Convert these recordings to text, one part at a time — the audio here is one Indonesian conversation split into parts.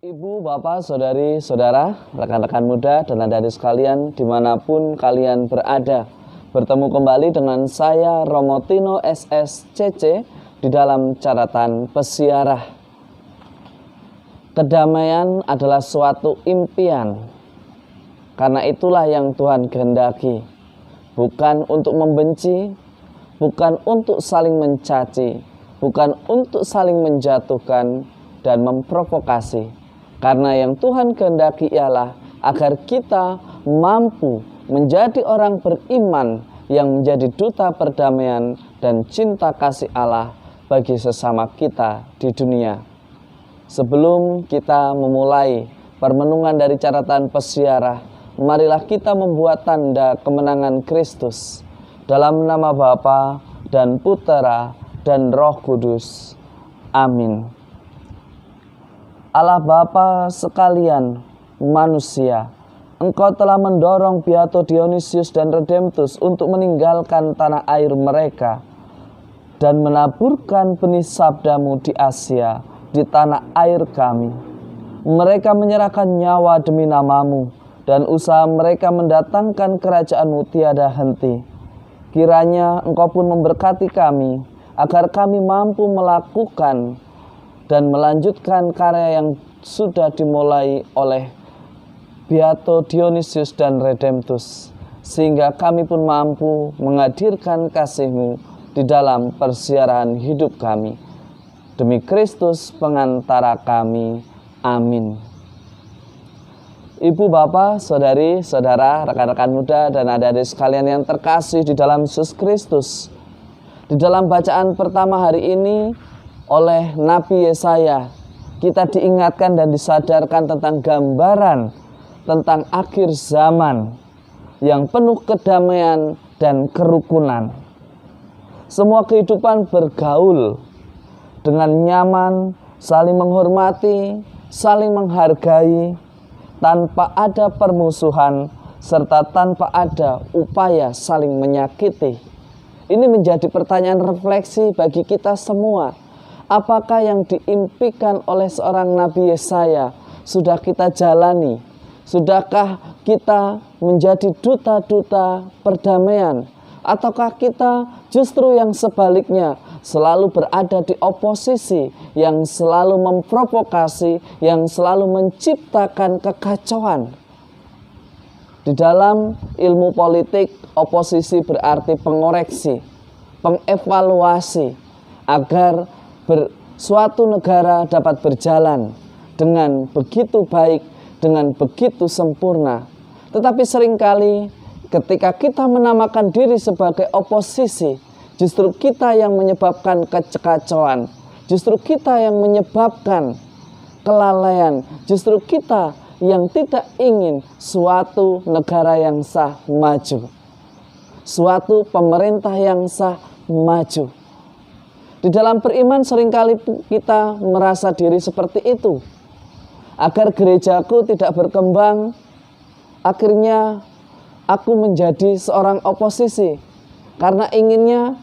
Ibu, bapak, saudari, saudara, rekan-rekan muda dan adik-adik sekalian dimanapun kalian berada, bertemu kembali dengan saya Romo Tino SSCC di dalam catatan pesiarah. Kedamaian adalah suatu impian, karena itulah yang Tuhan kehendaki, bukan untuk membenci, bukan untuk saling mencaci, bukan untuk saling menjatuhkan dan memprovokasi. Karena yang Tuhan kehendaki ialah agar kita mampu menjadi orang beriman yang menjadi duta perdamaian dan cinta kasih Allah bagi sesama kita di dunia. Sebelum kita memulai permenungan dari catatan pesiarah, marilah kita membuat tanda kemenangan Kristus dalam nama Bapa dan Putera dan Roh Kudus. Amin. Allah Bapa sekalian manusia, Engkau telah mendorong Beato Dionysius dan Redemptus untuk meninggalkan tanah air mereka dan menaburkan benih sabdamu di Asia, di tanah air kami. Mereka menyerahkan nyawa demi namamu, dan usaha mereka mendatangkan kerajaanmu tiada henti. Kiranya Engkau pun memberkati kami, agar kami mampu melakukan dan melanjutkan karya yang sudah dimulai oleh Beato Dionysius dan Redemptus, sehingga kami pun mampu menghadirkan kasih-Mu di dalam persiaran hidup kami. Demi Kristus pengantara kami. Amin. Ibu, bapak, saudari, saudara, rekan-rekan muda dan adik-adik sekalian yang terkasih di dalam Yesus Kristus, di dalam bacaan pertama hari ini oleh Nabi Yesaya, kita diingatkan dan disadarkan tentang gambaran tentang akhir zaman yang penuh kedamaian dan kerukunan. Semua kehidupan bergaul dengan nyaman, saling menghormati, saling menghargai, tanpa ada permusuhan, serta tanpa ada upaya saling menyakiti. Ini menjadi pertanyaan refleksi bagi kita semua. Apakah yang diimpikan oleh seorang Nabi Yesaya sudah kita jalani? Sudahkah kita menjadi duta-duta perdamaian? Ataukah kita justru yang sebaliknya, selalu berada di oposisi, yang selalu memprovokasi, yang selalu menciptakan kekacauan? Di dalam ilmu politik, oposisi berarti pengoreksi, pengevaluasi, agar suatu negara dapat berjalan dengan begitu baik, dengan begitu sempurna. Tetapi seringkali ketika kita menamakan diri sebagai oposisi, justru kita yang menyebabkan kekacauan, justru kita yang menyebabkan kelalaian, justru kita yang tidak ingin suatu negara yang sah maju, suatu pemerintah yang sah maju. Di dalam beriman seringkali kita merasa diri seperti itu. Agar gerejaku tidak berkembang, akhirnya aku menjadi seorang oposisi. Karena inginnya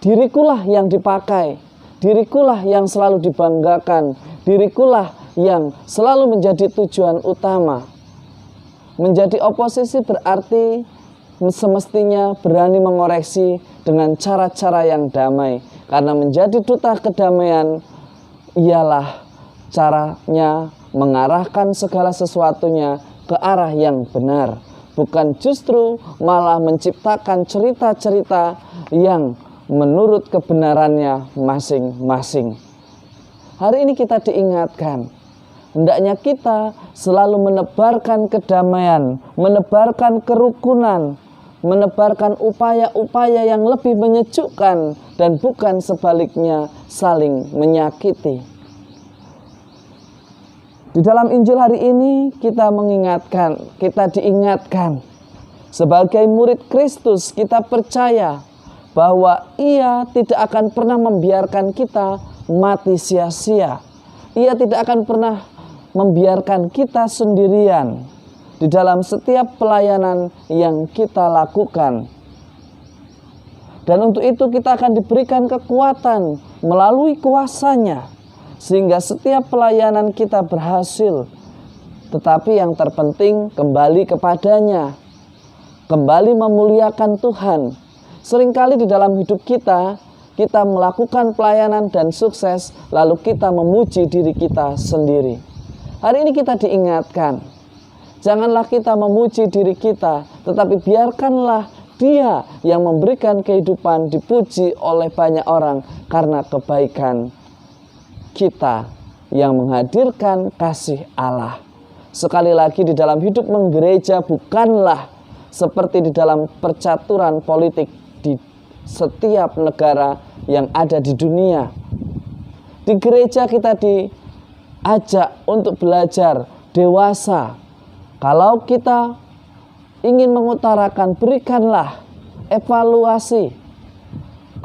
dirikulah yang dipakai, dirikulah yang selalu dibanggakan, dirikulah yang selalu menjadi tujuan utama. Menjadi oposisi berarti semestinya berani mengoreksi dengan cara-cara yang damai. Karena menjadi duta kedamaian ialah caranya mengarahkan segala sesuatunya ke arah yang benar. Bukan justru malah menciptakan cerita-cerita yang menurut kebenarannya masing-masing. Hari ini kita diingatkan, hendaknya kita selalu menebarkan kedamaian, menebarkan kerukunan, menebarkan upaya-upaya yang lebih menyejukkan dan bukan sebaliknya saling menyakiti. Di dalam Injil hari ini kita diingatkan sebagai murid Kristus, kita percaya bahwa Ia tidak akan pernah membiarkan kita mati sia-sia. Ia tidak akan pernah membiarkan kita sendirian di dalam setiap pelayanan yang kita lakukan. Dan untuk itu kita akan diberikan kekuatan melalui kuasa-Nya, sehingga setiap pelayanan kita berhasil. Tetapi yang terpenting kembali kepadanya, kembali memuliakan Tuhan. Seringkali di dalam hidup kita melakukan pelayanan dan sukses, lalu kita memuji diri kita sendiri. Hari ini kita diingatkan, janganlah kita memuji diri kita, tetapi biarkanlah Dia yang memberikan kehidupan dipuji oleh banyak orang karena kebaikan kita yang menghadirkan kasih Allah. Sekali lagi, di dalam hidup menggereja bukanlah seperti di dalam percaturan politik di setiap negara yang ada di dunia. Di gereja kita diajak untuk belajar dewasa. Kalau kita ingin mengutarakan, berikanlah evaluasi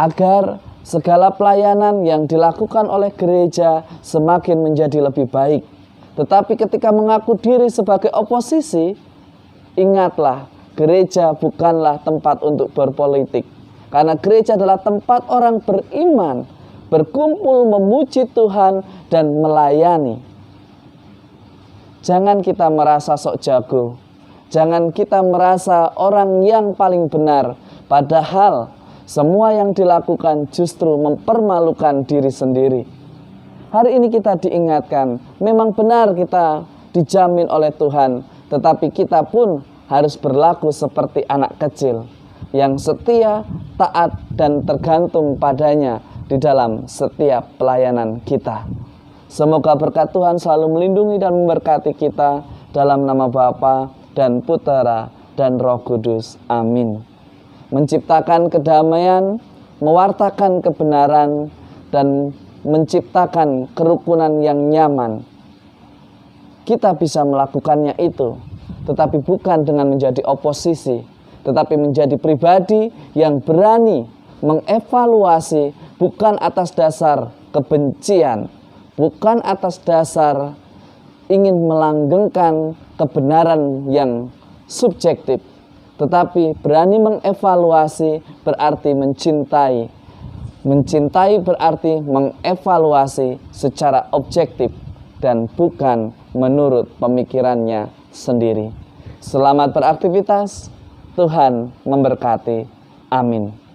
agar segala pelayanan yang dilakukan oleh gereja semakin menjadi lebih baik. Tetapi ketika mengaku diri sebagai oposisi, ingatlah, gereja bukanlah tempat untuk berpolitik. Karena gereja adalah tempat orang beriman berkumpul memuji Tuhan dan melayani. Jangan kita merasa sok jago. Jangan kita merasa orang yang paling benar. Padahal semua yang dilakukan justru mempermalukan diri sendiri. Hari ini kita diingatkan, memang benar kita dijamin oleh Tuhan, tetapi kita pun harus berlaku seperti anak kecil yang setia, taat, dan tergantung padanya di dalam setiap pelayanan kita. Semoga berkat Tuhan selalu melindungi dan memberkati kita dalam nama Bapa dan Putera dan Roh Kudus. Amin. Menciptakan kedamaian, mewartakan kebenaran, dan menciptakan kerukunan yang nyaman. Kita bisa melakukannya itu, tetapi bukan dengan menjadi oposisi, tetapi menjadi pribadi yang berani mengevaluasi, bukan atas dasar kebencian, bukan atas dasar ingin melanggengkan kebenaran yang subjektif, tetapi berani mengevaluasi berarti mencintai. Mencintai berarti mengevaluasi secara objektif dan bukan menurut pemikirannya sendiri. Selamat beraktivitas, Tuhan memberkati. Amin.